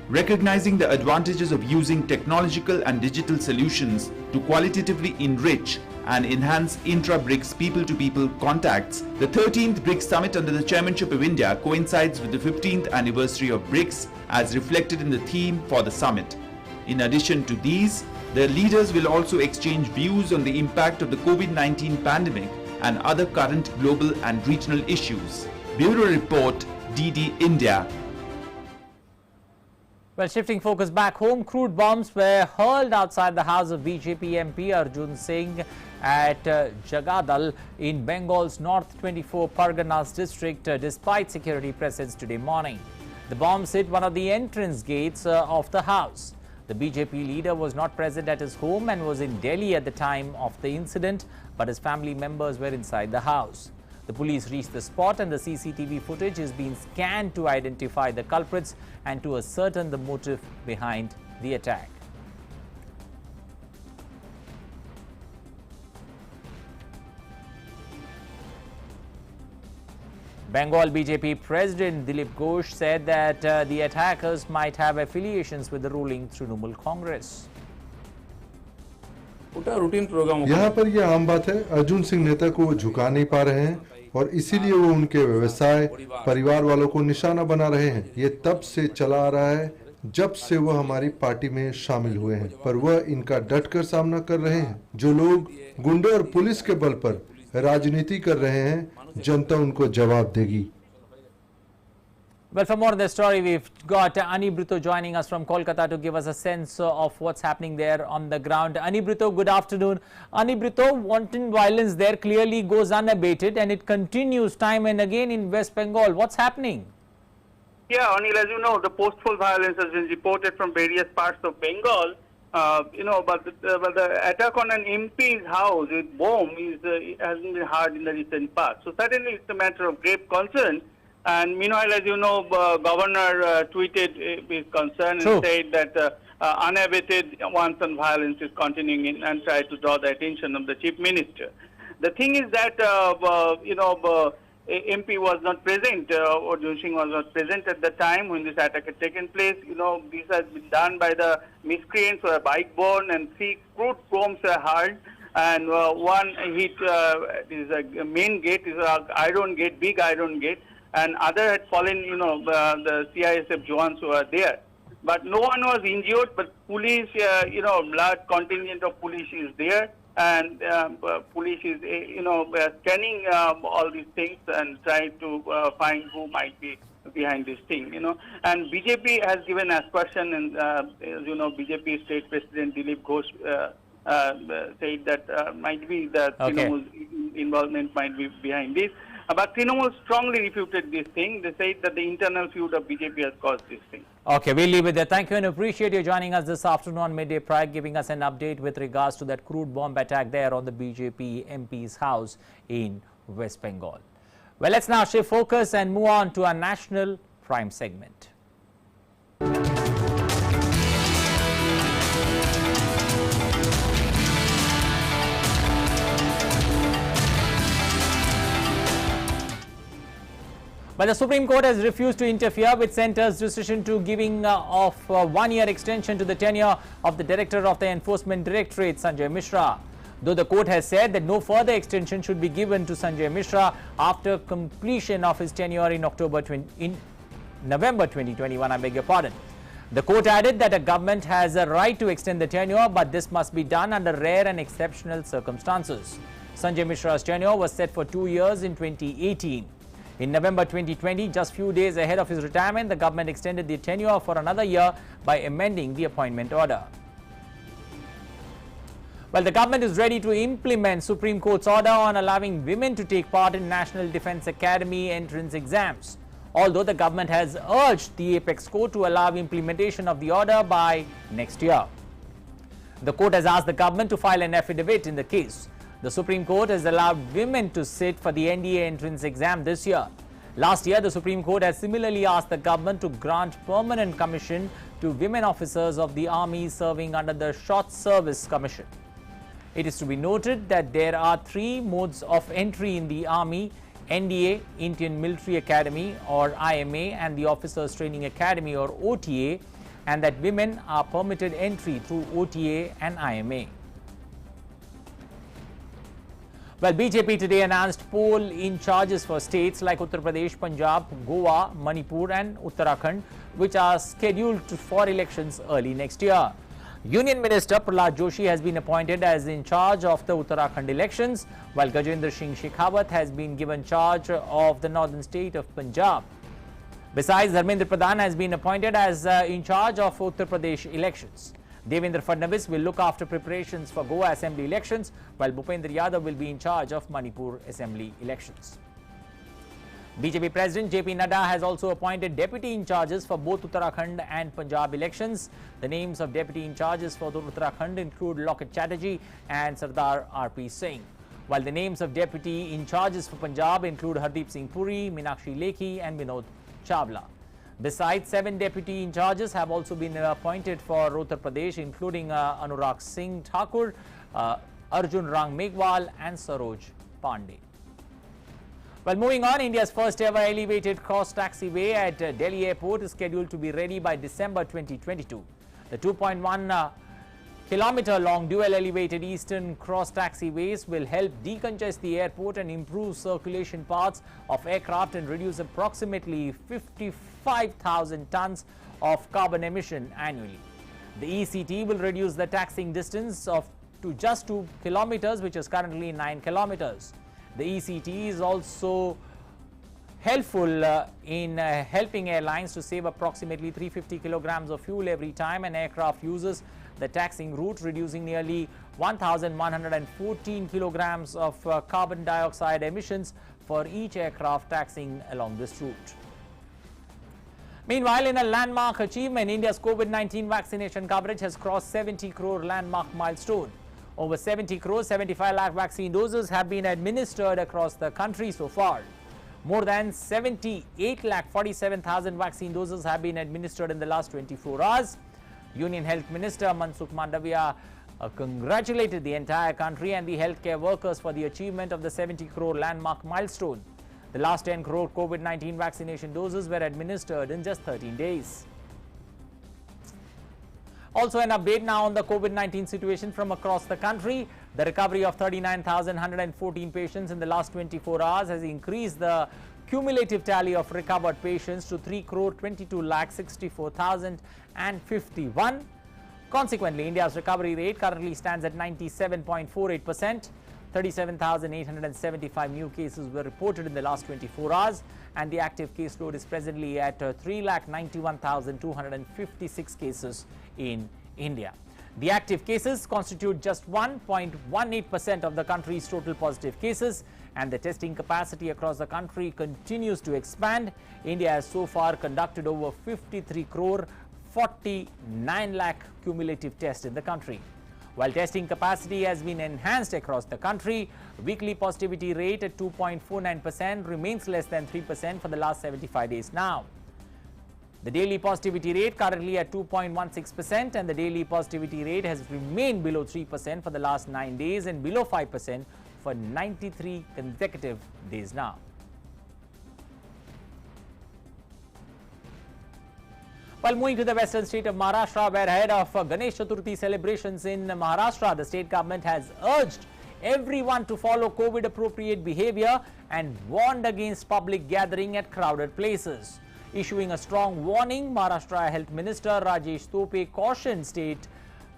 recognizing the advantages of using technological and digital solutions to qualitatively enrich and enhance intra-BRICS people-to-people contacts. The 13th BRICS Summit under the chairmanship of India coincides with the 15th anniversary of BRICS as reflected in the theme for the summit. In addition to these, the leaders will also exchange views on the impact of the COVID-19 pandemic and other current global and regional issues. Bureau Report, DD India. Well, shifting focus back home, crude bombs were hurled outside the house of BJP MP Arjun Singh at Jagadal in Bengal's North 24 Parganas district despite security presence today morning. The bombs hit one of the entrance gates of the house. The BJP leader was not present at his home and was in Delhi at the time of the incident, but his family members were inside the house. The police reached the spot and the CCTV footage is being scanned to identify the culprits and to ascertain the motive behind the attack. Bengal BJP President Dilip Ghosh said that the attackers might have affiliations with the ruling Trinamool Congress. यहाँ पर यह आम बात है, अर्जुन सिंह नेता को वो झुका नहीं पा रहे हैं और इसीलिए वो उनके व्यवसाय, परिवार वालों को निशाना बना रहे हैं। ये तब से चला आ रहा है जब से वह हमारी पार्टी में शामिल हुए हैं, पर वह इनका डटकर सामना कर रहे हैं। जो लोग गुंडे और पुलिस के बल पर राजनीति कर रहे हैं, जनता उनको जवाब देगी। Well, for more on this story, we've got Anibrito joining us from Kolkata to give us a sense of what's happening there on the ground. Anibrito, good afternoon. Anibrito, wanton violence there clearly goes unabated and it continues time and again in West Bengal. What's happening? Yeah, Anil, as you know, the postful violence has been reported from various parts of Bengal. But the attack on an MP's house with bomb hasn't been heard in the recent past. So certainly it's a matter of grave concern. And meanwhile, as you know, Governor tweeted his concern and said that unabated wanton violence is continuing and tried to draw the attention of the Chief Minister. The thing is that, MP was not present, or Arjun Singh was not present at the time when this attack had taken place. This has been done by the miscreants who are bike-borne, and 3 crude bombs were hurled. And one hit is a main gate, is an iron gate, big iron gate. And other had fallen, the CISF Jawans who are there. But no one was injured, but police, large contingent of police is there. And police is, scanning all these things and trying to find who might be behind this thing, And BJP has given aspersion, and, BJP State President Dilip Ghosh said that might be that Trinamool's involvement might be behind this. But Trinamool strongly refuted this thing. They said that the internal feud of BJP has caused this thing. Okay, we'll leave it there. Thank you and appreciate you joining us this afternoon on Midday Pride, giving us an update with regards to that crude bomb attack there on the BJP MP's house in West Bengal. Well, let's now shift focus and move on to our national prime segment. But the Supreme Court has refused to interfere with Centre's decision to giving of 1-year extension to the tenure of the Director of the Enforcement Directorate, Sanjay Mishra. Though the court has said that no further extension should be given to Sanjay Mishra after completion of his tenure in November 2021, I beg your pardon. The court added that a government has a right to extend the tenure, but this must be done under rare and exceptional circumstances. Sanjay Mishra's tenure was set for 2 years in 2018. In November 2020, just few days ahead of his retirement, the government extended the tenure for another year by amending the appointment order. Well, the government is ready to implement Supreme Court's order on allowing women to take part in National Defence Academy entrance exams, although the government has urged the Apex Court to allow implementation of the order by next year. The court has asked the government to file an affidavit in the case. The Supreme Court has allowed women to sit for the NDA entrance exam this year. Last year, the Supreme Court has similarly asked the government to grant permanent commission to women officers of the army serving under the Short Service Commission. It is to be noted that there are 3 modes of entry in the Army: NDA, Indian Military Academy or IMA, and the Officers Training Academy or OTA, and that women are permitted entry through OTA and IMA. Well, BJP today announced poll in charges for states like Uttar Pradesh, Punjab, Goa, Manipur and Uttarakhand, which are scheduled for elections early next year. Union Minister Prahlad Joshi has been appointed as in charge of the Uttarakhand elections, while Gajendra Singh Shekhawat has been given charge of the northern state of Punjab. Besides, Dharmendra Pradhan has been appointed as in charge of Uttar Pradesh elections. Devendra Fernandez will look after preparations for Goa Assembly elections, while Bhupendra Yadav will be in charge of Manipur Assembly elections. BJP President JP Nadda has also appointed deputy in charges for both Uttarakhand and Punjab elections. The names of deputy in charges for Uttarakhand include Loket Chatterjee and Sardar RP Singh, while the names of deputy in charges for Punjab include Hardeep Singh Puri, Meenakshi Lekhi and Vinod Chawla. Besides, 7 deputy in charges have also been appointed for Uttar Pradesh, including Anurag Singh Thakur, Arjun Rang Meghwal and Saroj Pandey. Well, moving on, India's first ever elevated cross taxiway at Delhi Airport is scheduled to be ready by December 2022. The 2.1 kilometer long dual elevated eastern cross taxiways will help decongest the airport and improve circulation paths of aircraft and reduce approximately 55,000 tons of carbon emission annually. The ECT will reduce the taxiing distance to just 2 kilometers, which is currently 9 kilometers. The ECT is also helpful in helping airlines to save approximately 350 kilograms of fuel every time an aircraft uses the taxiing route, reducing nearly 1,114 kilograms of carbon dioxide emissions for each aircraft taxiing along this route. Meanwhile, in a landmark achievement, India's COVID-19 vaccination coverage has crossed 70 crore landmark milestone. Over 70 crore 75 lakh vaccine doses have been administered across the country so far. More than 78 lakh 47,000 vaccine doses have been administered in the last 24 hours. Union Health Minister Mansukh Mandavia congratulated the entire country and the healthcare workers for the achievement of the 70 crore landmark milestone. The last 10 crore COVID-19 vaccination doses were administered in just 13 days. Also, an update now on the COVID-19 situation from across the country. The recovery of 39,114 patients in the last 24 hours has increased the cumulative tally of recovered patients to 3,22,64,051. Consequently, India's recovery rate currently stands at 97.48%. 37,875 new cases were reported in the last 24 hours, and the active caseload is presently at 3,91,256 cases in India. The active cases constitute just 1.18% of the country's total positive cases, and the testing capacity across the country continues to expand. India has so far conducted over 53 crore 49 lakh cumulative tests in the country. While testing capacity has been enhanced across the country, weekly positivity rate at 2.49% remains less than 3% for the last 75 days now. The daily positivity rate currently at 2.16%, and the daily positivity rate has remained below 3% for the last 9 days and below 5% for 93 consecutive days now. While moving to the western state of Maharashtra, where ahead of Ganesh Chaturthi celebrations in Maharashtra, the state government has urged everyone to follow COVID-appropriate behavior and warned against public gathering at crowded places. Issuing a strong warning, Maharashtra Health Minister Rajesh Tope cautioned state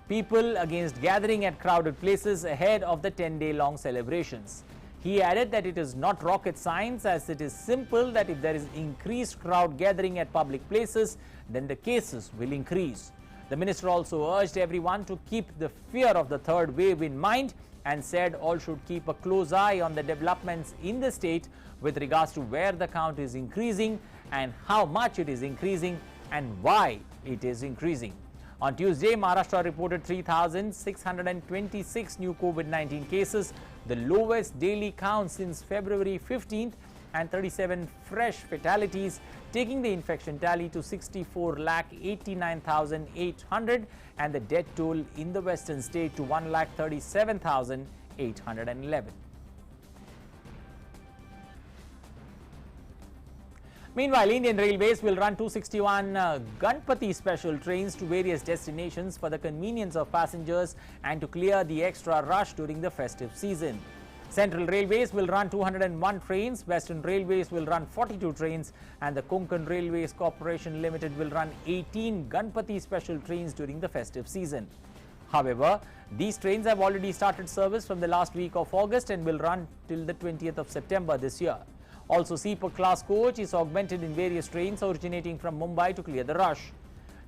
people against gathering at crowded places ahead of the 10-day-long celebrations. He added that it is not rocket science, as it is simple that if there is increased crowd gathering at public places, then the cases will increase. The minister also urged everyone to keep the fear of the third wave in mind and said all should keep a close eye on the developments in the state with regards to where the count is increasing and how much it is increasing and why it is increasing. On Tuesday, Maharashtra reported 3,626 new COVID-19 cases, the lowest daily count since February 15th, and 37 fresh fatalities, taking the infection tally to 64,89,800 and the death toll in the western state to 1,37,811. Meanwhile, Indian Railways will run 261 Ganpati special trains to various destinations for the convenience of passengers and to clear the extra rush during the festive season. Central Railways will run 201 trains, Western Railways will run 42 trains, and the Konkan Railways Corporation Limited will run 18 Ganpati special trains during the festive season. However, these trains have already started service from the last week of August and will run till the 20th of September this year. Also, sleeper class coach is augmented in various trains originating from Mumbai to clear the rush.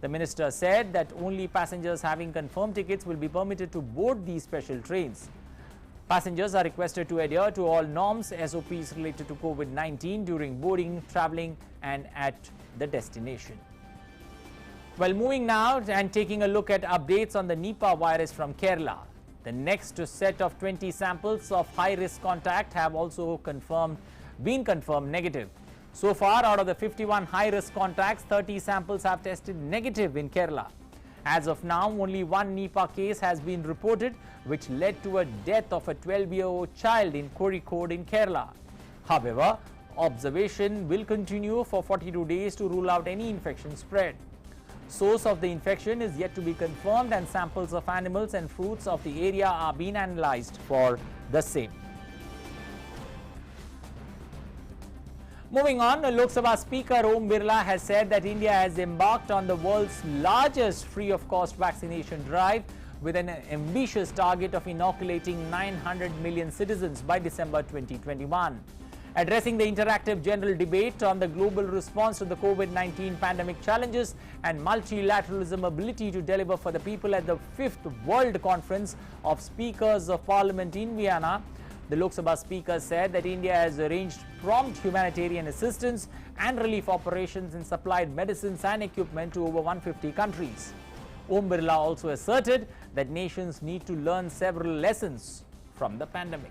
The minister said that only passengers having confirmed tickets will be permitted to board these special trains. Passengers are requested to adhere to all norms, SOPs related to COVID-19 during boarding, travelling and at the destination. Well, moving now and taking a look at updates on the Nipah virus from Kerala. The next set of 20 samples of high-risk contact have also been confirmed negative. So far, out of the 51 high-risk contacts, 30 samples have tested negative in Kerala. As of now, only one Nipah case has been reported, which led to a death of a 12-year-old child in Kozhikode in Kerala. However, observation will continue for 42 days to rule out any infection spread. Source of the infection is yet to be confirmed and samples of animals and fruits of the area are being analyzed for the same. Moving on, Lok Sabha Speaker Om Birla has said that India has embarked on the world's largest free-of-cost vaccination drive with an ambitious target of inoculating 900 million citizens by December 2021. Addressing the interactive general debate on the global response to the COVID-19 pandemic challenges and multilateralism ability to deliver for the people at the 5th World Conference of Speakers of Parliament in Vienna, the Lok Sabha Speaker said that India has arranged prompt humanitarian assistance and relief operations and supplied medicines and equipment to over 150 countries. Om Birla also asserted that nations need to learn several lessons from the pandemic.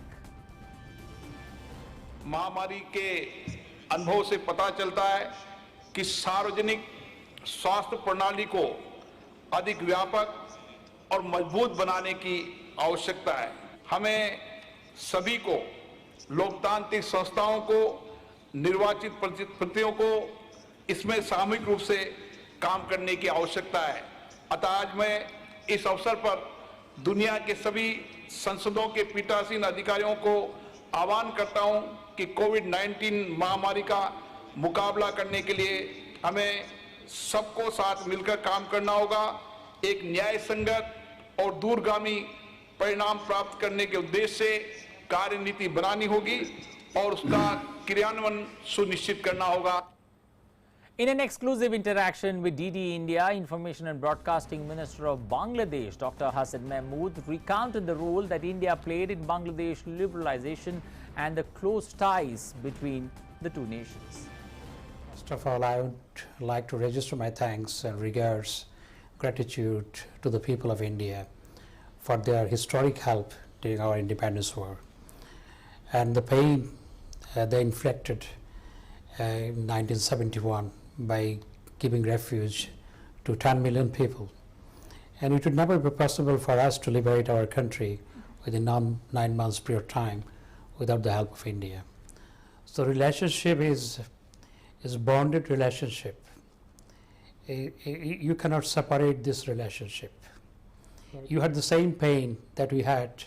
महामारी के अनुभव से पता चलता है कि सार्वजनिक स्वास्थ्य प्रणाली को अधिक व्यापक और मजबूत बनाने की आवश्यकता है। हमें सभी को, लोकतांत्रिक संस्थाओं को, निर्वाचित प्रतिनिधियों को इसमें सामूहिक रूप से काम करने की आवश्यकता है। अतः आज मैं इस अवसर पर दुनिया के सभी संसदों के पीठासीन अधिकारियों को आह्वान करता हूं कि कोविड-19 महामारी का मुकाबला करने के लिए हमें सबको साथ मिलकर काम करना होगा। एक न्याय संगत और दूरगामी परिणाम प्राप्त करने के उद्देश्य से कार्यनीति बनानी होगी और उसका क्रियान्वयन सुनिश्चित करना होगा। In an exclusive interaction with DD India, Information and Broadcasting Minister of Bangladesh, Dr. Hassan Mahmood, recounted the role that India played in Bangladesh liberalization and the close ties between the two nations. First of all, I would like to register my thanks and regards, gratitude to the people of India for their historic help during our independence war and the pain they inflicted in 1971 by giving refuge to 10 million people. And it would never be possible for us to liberate our country within 9 months period of time without the help of India. So relationship is bonded relationship. You cannot separate this relationship. You had the same pain that we had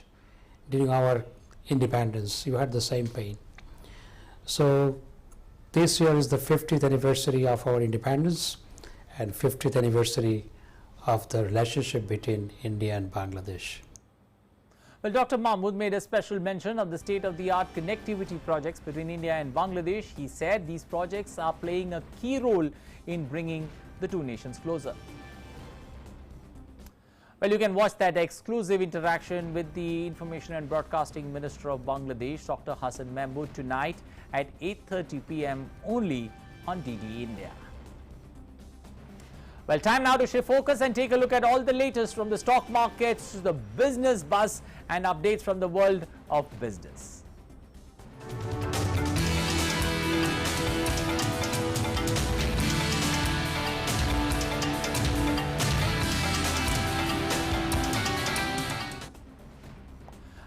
during our independence. You had the same pain. So this year is the 50th anniversary of our independence and 50th anniversary of the relationship between India and Bangladesh. Well, Dr. Mahmood made a special mention of the state-of-the-art connectivity projects between India and Bangladesh. He said these projects are playing a key role in bringing the two nations closer. Well, you can watch that exclusive interaction with the Information and Broadcasting Minister of Bangladesh, Dr. Hassan Mahmood, tonight at 8:30 p.m. only on DD India. Well, time now to shift focus and take a look at all the latest from the stock markets to the business buzz and updates from the world of business.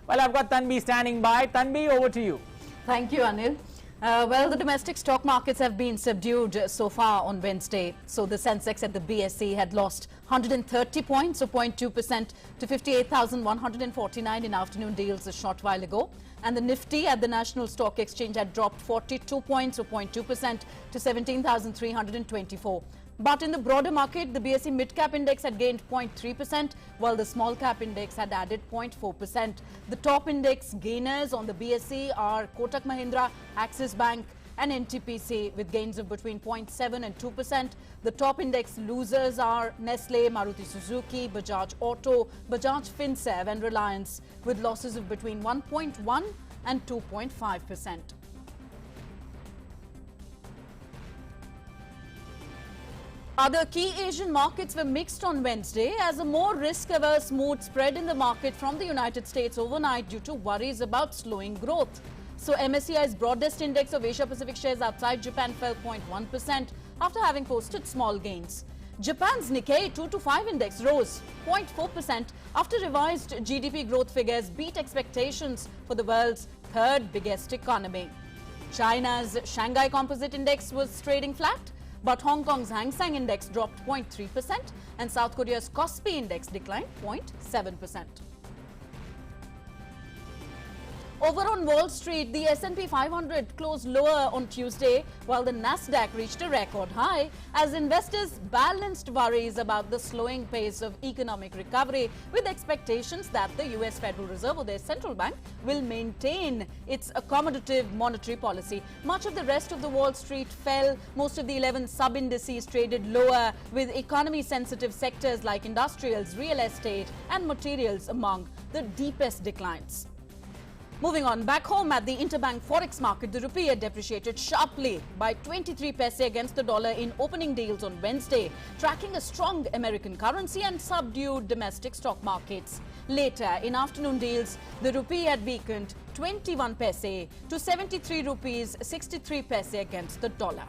Well, I've got Tanvi standing by. Tanvi, over to you. Thank you, Anil. Well, the domestic stock markets have been subdued so far on Wednesday. So the Sensex at the BSE had lost 130 points or 0.2% to 58,149 in afternoon deals a short while ago. And the Nifty at the National Stock Exchange had dropped 42 points or 0.2% to 17,324. But in the broader market, the BSE mid-cap index had gained 0.3%, while the small-cap index had added 0.4%. The top index gainers on the BSE are Kotak Mahindra, Axis Bank and NTPC with gains of between 0.7 and 2%. The top index losers are Nestle, Maruti Suzuki, Bajaj Auto, Bajaj Finserv and Reliance with losses of between 1.1 and 2.5%. Other key Asian markets were mixed on Wednesday as a more risk-averse mood spread in the market from the United States overnight due to worries about slowing growth. So MSCI's broadest index of Asia-Pacific shares outside Japan fell 0.1% after having posted small gains. Japan's Nikkei 225 index rose 0.4% after revised GDP growth figures beat expectations for the world's third biggest economy. China's Shanghai Composite Index was trading flat, but Hong Kong's Hang Seng Index dropped 0.3% and South Korea's Kospi Index declined 0.7%. Over on Wall Street, the S&P 500 closed lower on Tuesday, while the Nasdaq reached a record high as investors balanced worries about the slowing pace of economic recovery with expectations that the US Federal Reserve, or their central bank, will maintain its accommodative monetary policy. Much of the rest of the Wall Street fell. Most of the 11 sub-indices traded lower, with economy-sensitive sectors like industrials, real estate and materials among the deepest declines. Moving on, back home at the interbank forex market, the rupee had depreciated sharply by 23 paise against the dollar in opening deals on Wednesday, tracking a strong American currency and subdued domestic stock markets. Later, in afternoon deals, the rupee had weakened 21 paise to 73 rupees 63 paise against the dollar.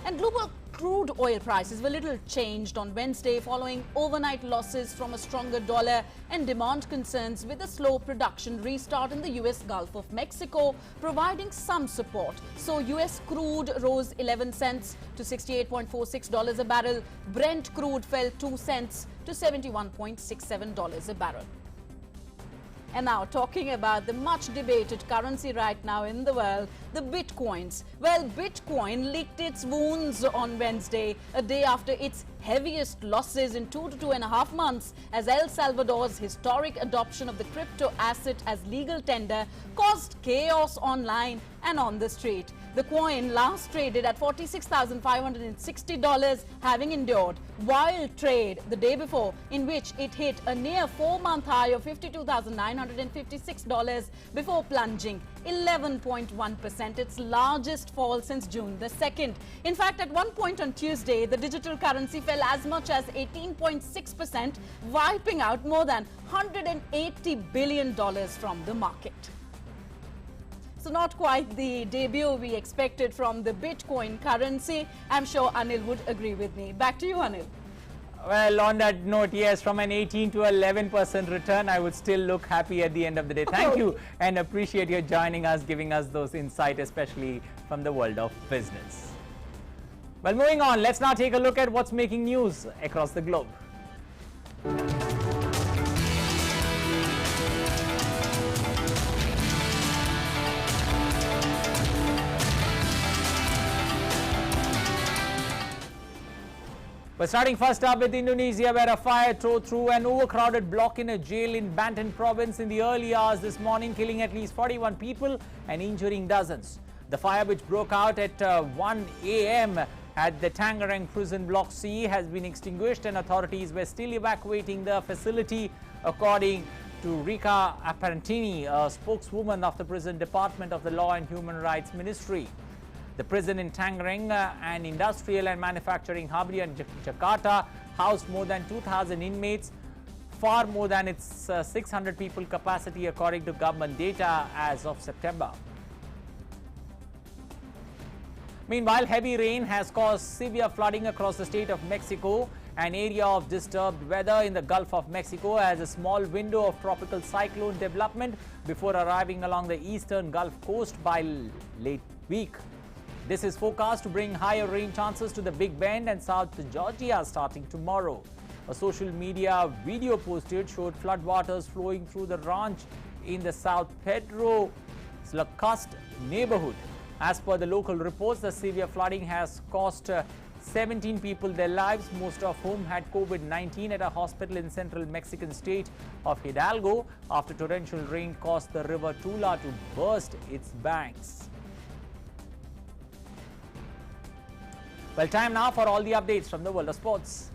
And global crude oil prices were little changed on Wednesday following overnight losses from a stronger dollar and demand concerns, with a slow production restart in the US Gulf of Mexico providing some support. So US crude rose 11 cents to $68.46 a barrel. Brent crude fell 2 cents to $71.67 a barrel. And now, talking about the much debated currency right now in the world, the Bitcoins. Well, Bitcoin licked its wounds on Wednesday, a day after its heaviest losses in 2 to 2.5 months, as El Salvador's historic adoption of the crypto asset as legal tender caused chaos online and on the street. The coin last traded at $46,560, having endured wild trade the day before, in which it hit a near 4-month high of $52,956 before plunging 11.1%, its largest fall since June the 2nd. In fact, at one point on Tuesday, the digital currency fell as much as 18.6%, wiping out more than $180 billion from the market. So not quite the debut we expected from the Bitcoin currency. I'm sure Anil would agree with me. Back to you, Anil. Well, on that note, yes, from an 18 to 11% return, I would still look happy at the end of the day. Thank you and appreciate your joining us, giving us those insights, especially from the world of business. Well, moving on, let's now take a look at what's making news across the globe. We're starting first up with Indonesia, where a fire tore through an overcrowded block in a jail in Banten province in the early hours this morning, killing at least 41 people and injuring dozens. The fire, which broke out at 1 a.m. at the Tangerang prison block C, has been extinguished and authorities were still evacuating the facility, according to Rika Apparentini, a spokeswoman of the prison department of the Law and Human Rights Ministry. The prison in Tangerang, an industrial and manufacturing hub in Jakarta, housed more than 2,000 inmates, far more than its 600 people capacity, according to government data as of September. Meanwhile, heavy rain has caused severe flooding across the state of Mexico. An area of disturbed weather in the Gulf of Mexico has a small window of tropical cyclone development before arriving along the eastern Gulf Coast by late week. This is forecast to bring higher rain chances to the Big Bend and South Georgia starting tomorrow. A social media video posted showed floodwaters flowing through the ranch in the South Pedro Lacoste neighborhood. As per the local reports, the severe flooding has cost 17 people their lives, most of whom had COVID-19 at a hospital in central Mexican state of Hidalgo after torrential rain caused the river Tula to burst its banks. Well, time now for all the updates from the world of sports.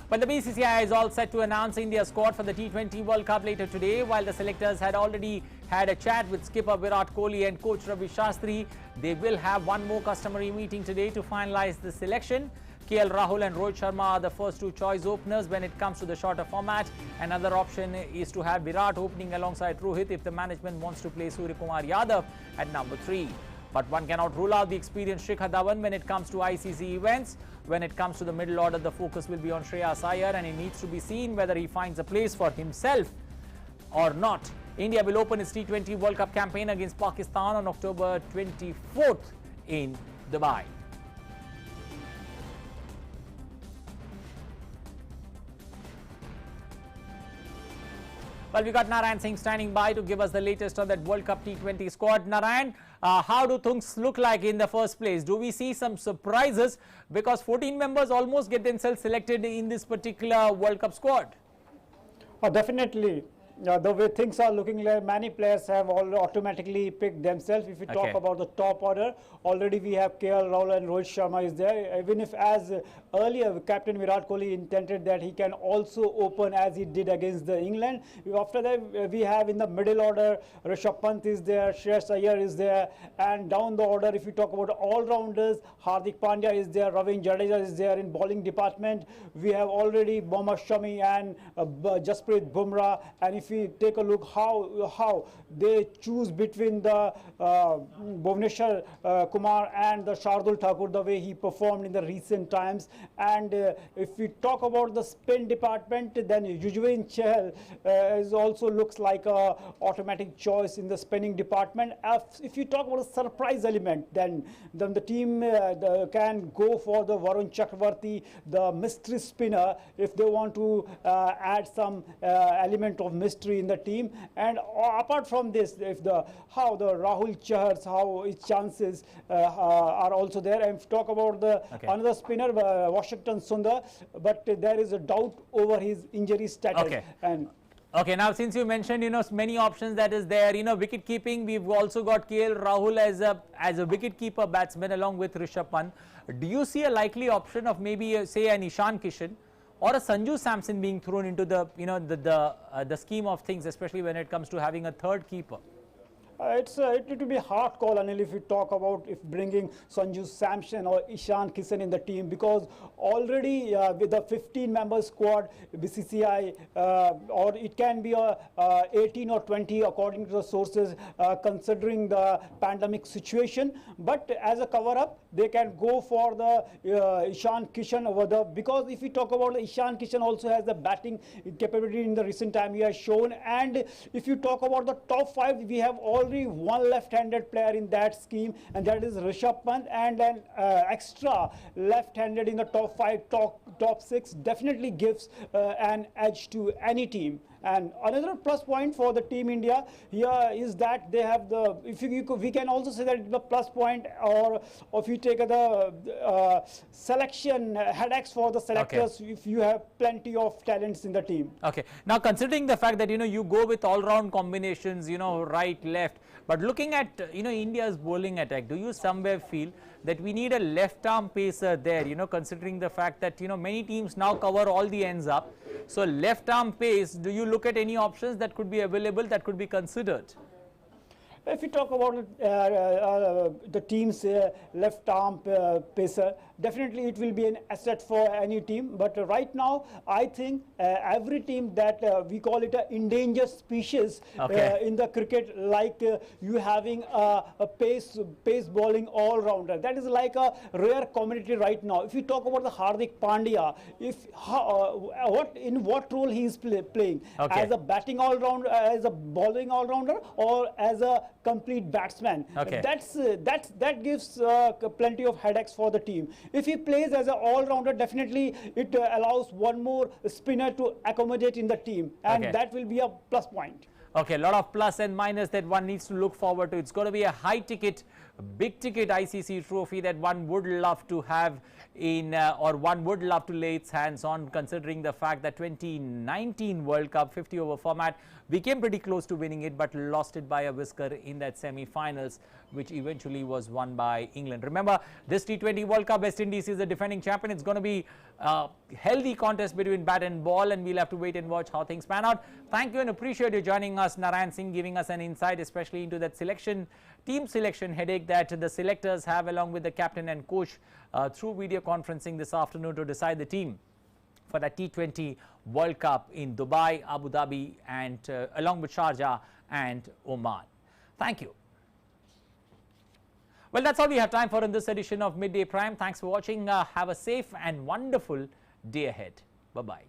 Well, the BCCI is all set to announce India's squad for the T20 World Cup later today. While the selectors had already had a chat with skipper Virat Kohli and coach Ravi Shastri, they will have one more customary meeting today to finalize the selection. KL Rahul and Rohit Sharma are the first two choice openers when it comes to the shorter format. Another option is to have Virat opening alongside Rohit if the management wants to play Suryakumar Yadav at number 3. But one cannot rule out the experienced Shikhar Dhawan when it comes to ICC events. When it comes to the middle order, the focus will be on Shreyas Iyer, and it needs to be seen whether he finds a place for himself or not. India will open its T20 World Cup campaign against Pakistan on October 24th in Dubai. Well, we got Narayan Singh standing by to give us the latest on that World Cup T20 squad. Narayan, how do things look like in the first place? Do we see some surprises? Because 14 members almost get themselves selected in this particular World Cup squad. Oh, definitely. The way things are looking like, many players have all automatically picked themselves. If we talk about the top order, already we have KL Rahul and Rohit Sharma is there. Even if as earlier Captain Virat Kohli intended that he can also open as he did against the England. After that we have in the middle order, Rishabh Pant is there, Shreyas Iyer is there, and down the order if you talk about all-rounders, Hardik Pandya is there, Ravindra Jadeja is there. In bowling department we have already Mohammad Shami and Jasprit Bumrah, and if we take a look how they choose between the Bhuvneshwar Kumar and the Shardul Thakur, the way he performed in the recent times. And if we talk about the spin department, then Yuzvendra Chahal is also looks like a automatic choice in the spinning department. If you talk about a surprise element, then the team can go for the Varun Chakravarti, the mystery spinner, if they want to add some element of mystery in the team. And apart from this, if how the Rahul Chahars, how his chances are also there. And if talk about the another spinner, Washington Sundar, but there is a doubt over his injury status. And okay, now since you mentioned, many options that is there, wicket keeping, we've also got KL Rahul as a wicket keeper batsman along with Rishabh Pant. Do you see a likely option of maybe say an Ishan Kishan or a Sanju Samson being thrown into the the scheme of things, especially when it comes to having a third keeper? It will be a hard call, Anil, if we talk about if bringing Sanju Samson or Ishan Kishan in the team, because already with the 15-member squad, BCCI, or it can be 18 or 20 according to the sources, considering the pandemic situation. But as a cover-up, they can go for the Ishan Kishan over the, because if we talk about the Ishan Kishan also has the batting capability in the recent time he has shown. And if you talk about the top 5, we have already one left-handed player in that scheme, and that is Rishabh Pant, and an extra left-handed in the top 5, top top 6 definitely gives an edge to any team. And another plus point for the Team India here is that they have the, we can also say that the plus point, or if you take the selection headaches for the selectors, if you have plenty of talents in the team. Okay. Now, considering the fact that, you go with all-round combinations, right, left, but looking at, India's bowling attack, do you somewhere feel that we need a left-arm pacer there, considering the fact that, many teams now cover all the ends up. So, left-arm pace, do you look at any options that could be available, that could be considered? If you talk about the team's left arm pacer, definitely it will be an asset for any team. But right now, I think every team that we call it an endangered species in the cricket, like you having a pace bowling all-rounder. That is like a rare commodity right now. If you talk about the Hardik Pandya, in what role he is playing, as a batting all-rounder, as a bowling all-rounder, or as a complete batsman. That gives plenty of headaches for the team. If he plays as an all-rounder, definitely it allows one more spinner to accommodate in the team, and that will be a plus point. Okay, a lot of plus and minus that one needs to look forward to. It's going to be a high-ticket, big-ticket ICC trophy that one would love to have in, or one would love to lay its hands on, considering the fact that 2019 World Cup 50-over format, we came pretty close to winning it, but lost it by a whisker in that semi-finals, which eventually was won by England. Remember, this T20 World Cup, West Indies is the defending champion. It's going to be a healthy contest between bat and ball, and we'll have to wait and watch how things pan out. Thank you and appreciate you joining us, Narayan Singh, giving us an insight, especially into that team selection headache that the selectors have, along with the captain and coach, through video conferencing this afternoon to decide the team for the T20 World Cup in Dubai, Abu Dhabi, and along with Sharjah and Oman. Thank you. Well, that's all we have time for in this edition of Midday Prime. Thanks for watching. Have a safe and wonderful day ahead. Bye-bye.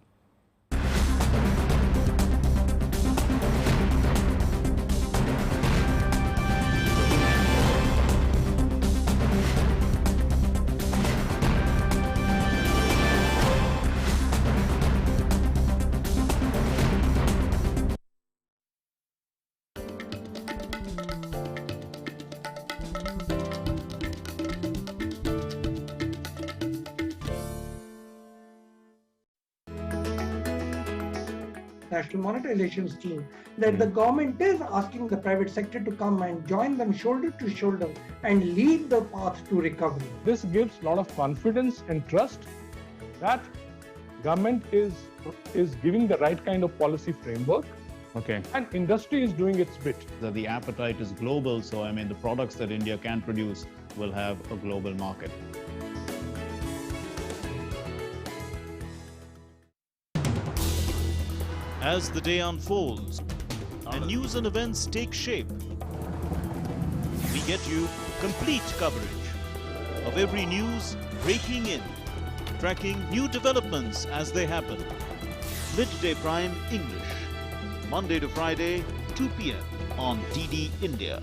National Monetization Scheme, that the government is asking the private sector to come and join them shoulder to shoulder and lead the path to recovery. This gives a lot of confidence and trust that government is giving the right kind of policy framework. And industry is doing its bit. The appetite is global, so the products that India can produce will have a global market. As the day unfolds and news and events take shape, we get you complete coverage of every news breaking in, tracking new developments as they happen. Midday Prime English, Monday to Friday, 2 p.m. on DD India.